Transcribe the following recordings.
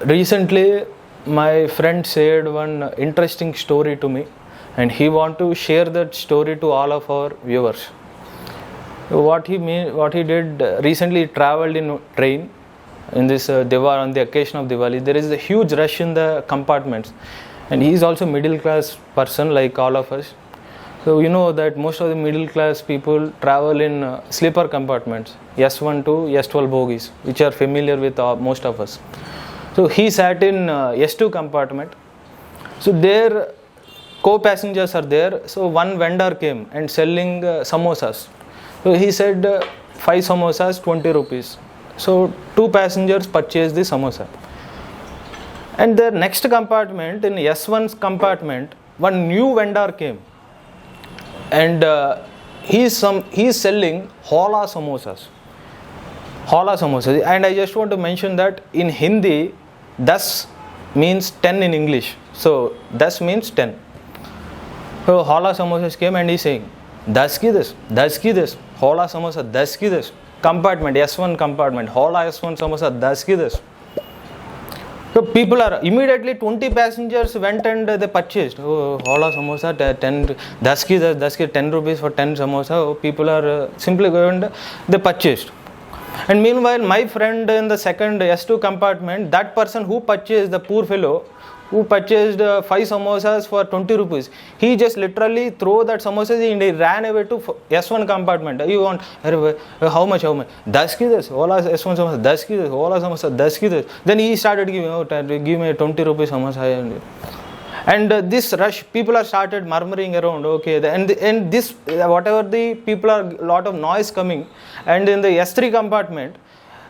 Recently, my friend shared one interesting story to me, and he want to share that story to all of our viewers. What he did recently, he traveled in train in this Diwali, on the occasion of Diwali. There is a huge rush in the compartments, and he is also middle class person like all of us. So you know that most of the middle class people travel in sleeper compartments, S1 to S12 bogies, which are familiar with most of us. So he sat in S2 compartment. So there co-passengers are there. So one vendor came and selling samosas. So he said 5 samosas 20 rupees. So 2 passengers purchased the samosa. And the next compartment, in S1's compartment, one new vendor came. And he is selling hola samosas. Hola samosas. And I just want to mention that in Hindi, das means 10 in English. So das means 10. So hola samosas came and he saying, das ki das, hola samosa, das ki das. Compartment, S1 compartment, hola S1 samosa, das ki das. So people are immediately 20 passengers went and they purchased. Oh, hola samosa 10, das ki 10 rupees for 10 samosa. Oh, people are simply going and they purchased. And meanwhile, my friend in the second S2 compartment, that person who purchased, the poor fellow who purchased 5 samosas for 20 rupees, he just literally threw that samosas and he ran away to S1 compartment. You want, how much? 10 ki das, hola S1 samosa, 10 ki das, hola samosa, 10 ki das. Then he started giving, give me 20 rupees samosa. And this rush, people are started murmuring around, okay, and this, whatever the people are, lot of noise coming, and in the S3 compartment,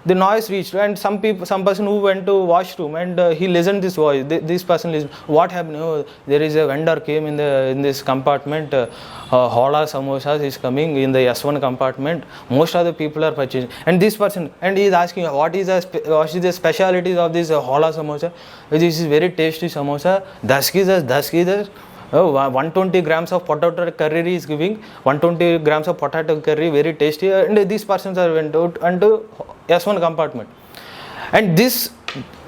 the noise reached, and some person who went to washroom, and he listened this voice, this person listened, what happened, oh, there is a vendor came in this compartment, hola samosas is coming in the S1 compartment, most of the people are purchasing, and this person, and he is asking, what is the specialities of this hola samosa? This is very tasty samosa, das ki das. Oh, 120 grams of potato curry is giving, 120 grams of potato curry, very tasty, and these persons are went out into S1 compartment. And this,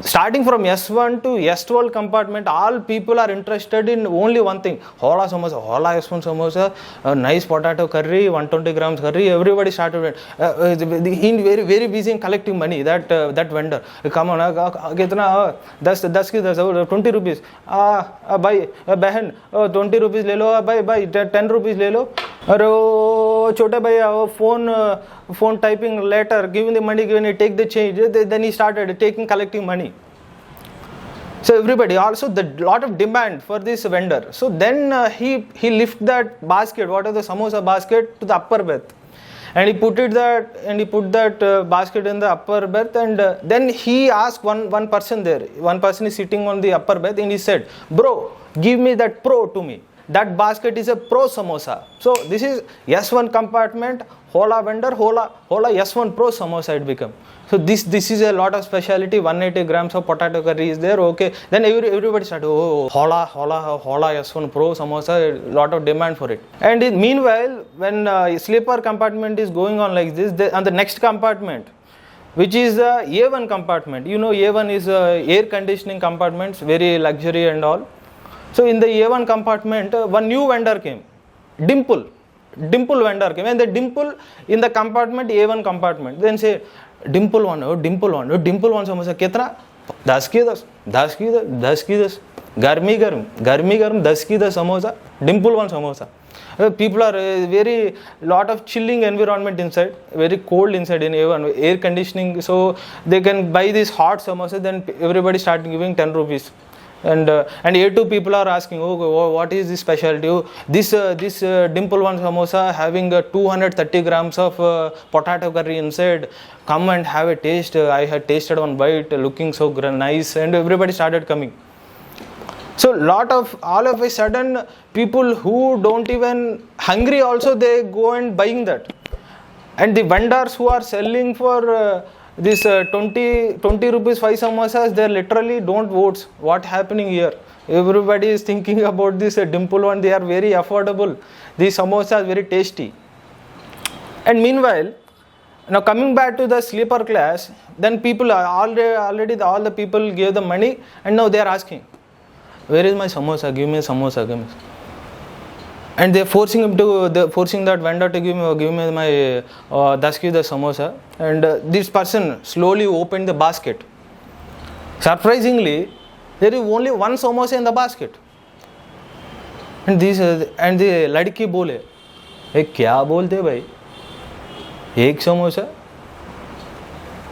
starting from S1 to S12 compartment, all people are interested in only one thing, hola samosa, hola S1 samosa, nice potato curry, 120 grams curry, everybody started, he very, very busy in collecting money, that vendor, come on, kitna, 20 rupees, bhai, behan, 20 rupees le lo, bhai, 10 rupees le lo, अरे छोटे भैया phone typing letter, giving the money, take the change. Then he started collecting money. So everybody, also the lot of demand for this vendor. So then he lift that basket, what is the samosa basket, to the upper berth, and he put that basket in the upper berth, and then he asked one person there. One person is sitting on the upper berth, and he said, "Bro, give me that pro to me. That basket is a pro samosa." So this is S1 compartment, hola vendor, hola S1 pro samosa it become. So this is a lot of speciality. 180 grams of potato curry is there. Okay, then everybody started, oh, hola S1 pro samosa, lot of demand for it. And meanwhile, when sleeper compartment is going on like this, on the next compartment, which is the A1 compartment, you know, A1 is air conditioning compartments, very luxury and all. So in the A1 compartment, one new vendor came, Dimple vendor came, and the Dimple in the compartment, A1 compartment. Then say, Dimple one samosa, kitna? 10 ki das. Garmi garam, 10 ki das samosa, Dimple one samosa. People are very, lot of chilling environment inside, very cold inside in A1, air conditioning, so they can buy this hot samosa, then everybody start giving 10 rupees. And A2 people are asking, oh, what is this specialty? Oh, this Dimple one samosa having 230 grams of potato curry inside. Come and have a taste. I had tasted one bite, looking so nice, and everybody started coming. So all of a sudden, people who don't even hungry also, they go and buying that. And the vendors who are selling for this 20 rupees 5 samosas, they literally don't vote. What happening here? Everybody is thinking about this Dimple one. They are very affordable. These samosas are very tasty. And meanwhile, Now coming back to the sleeper class, then people are already all the people gave the money, and now they are asking, where is my samosa? Give me samosa. Give me. And they're forcing that vendor to give me my 10 ki the samosa. And this person slowly opened the basket. Surprisingly, there is only one samosa in the basket. And the ladki bole, "Hey, kya bolte bhai? एक समोसा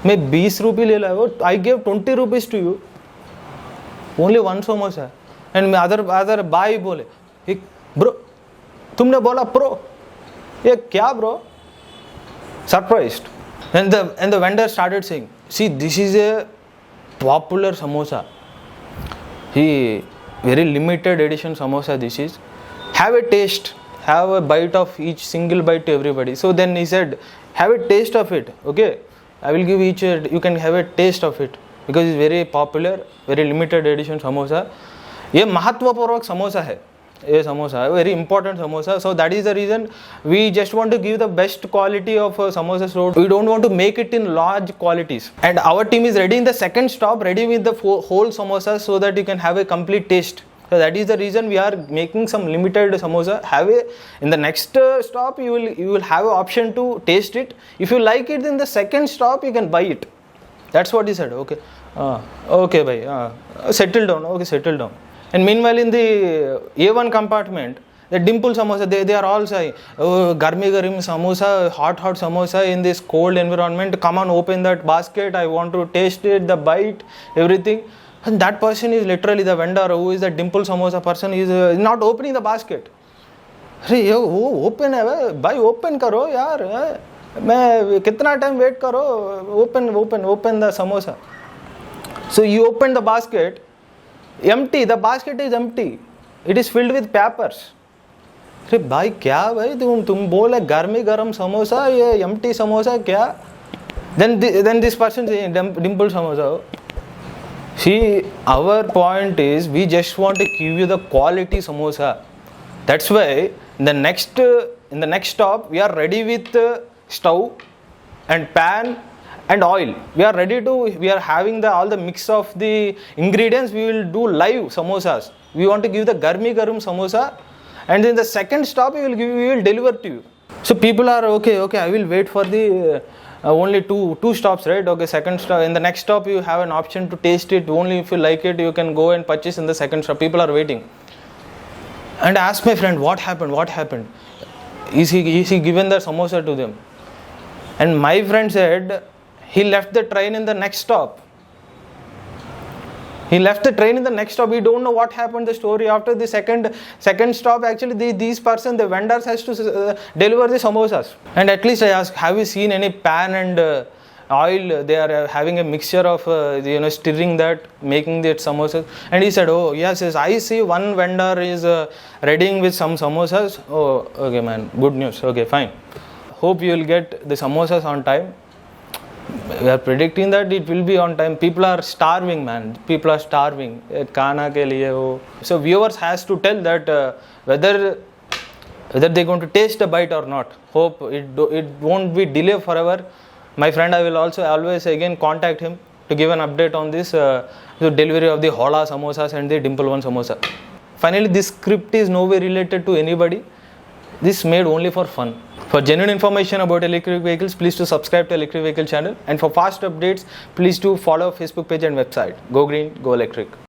मैं 20 रुपये ले लाया, I gave 20 rupees to you, only one samosa." And other by बोले, "Bro, तुमने बोला pro, ये क्या bro?" Surprised. And the vendor started saying, "See, this is a popular samosa. Very limited edition samosa this is. Have a taste. Have a bite of each, single bite to everybody." So then he said, "Have a taste of it, okay? I will give each, you can have a taste of it, because it's very popular, very limited edition samosa. ये महत्वपूर्वक समोसा है, ये samosa very important samosa. So that is the reason we just want to give the best quality of samosas. So we don't want to make it in large qualities. And our team is ready in the second stop, ready with the whole samosas, so that you can have a complete taste. So that is the reason we are making some limited samosa. In the next stop you will have an option to taste it. If you like it, in the second stop you can buy it." That's what he said. Okay, okay, bhai, settle down. Okay, settle down. And meanwhile, in the A1 compartment, the dimple samosa, they are all saying, "Oh, garmi garim samosa, hot samosa in this cold environment. Come on, open that basket. I want to taste it, the bite, everything." And that person is literally the vendor who is the dimple samosa person, is not opening the basket. "अरे ये वो open है भाई, open करो यार, मैं कितना time wait करो, open the samosa." So you open the basket, empty, the basket is empty, it is filled with papers. "अरे भाई क्या भाई, तुम बोले गर्मी गरम समोसा, ये empty samosa क्या?" Then this person is dimple samosa. See, our point is we just want to give you the quality samosa. That's why in the next stop we are ready with stove and pan and oil. We are having all the mix of the ingredients. We will do live samosas. We want to give the garmi garam samosa, and in the second stop we will deliver to you. So people are okay, I will wait for the only two stops, right? Okay, second stop. In the next stop you have an option to taste it. Only if you like it you can go and purchase in the second stop. People are waiting. And I asked my friend, what happened? Is he given the samosa to them? And my friend said he left the train in the next stop. We don't know what happened, the story after the second stop. Actually the vendors has to deliver the samosas. And at least I asked, have you seen any pan and oil? They are having a mixture of stirring that, making the samosas. And he said, "Oh yes, I see one vendor is readying with some samosas." "Oh, okay man, good news. Okay, fine. Hope you will get the samosas on time." We are predicting that it will be on time. People are starving, man. People are starving. Khana ke liye ho. So viewers has to tell that whether they're going to taste a bite or not. Hope it won't be delay forever. My friend, I will also always again contact him to give an update on this the delivery of the Hola samosas and the Dimple One samosa. Finally, this script is no way related to anybody. This made only for fun. For genuine information about electric vehicles, please to subscribe to Electric Vehicle channel. And for fast updates, please to follow Facebook page and website. Go Green, Go Electric.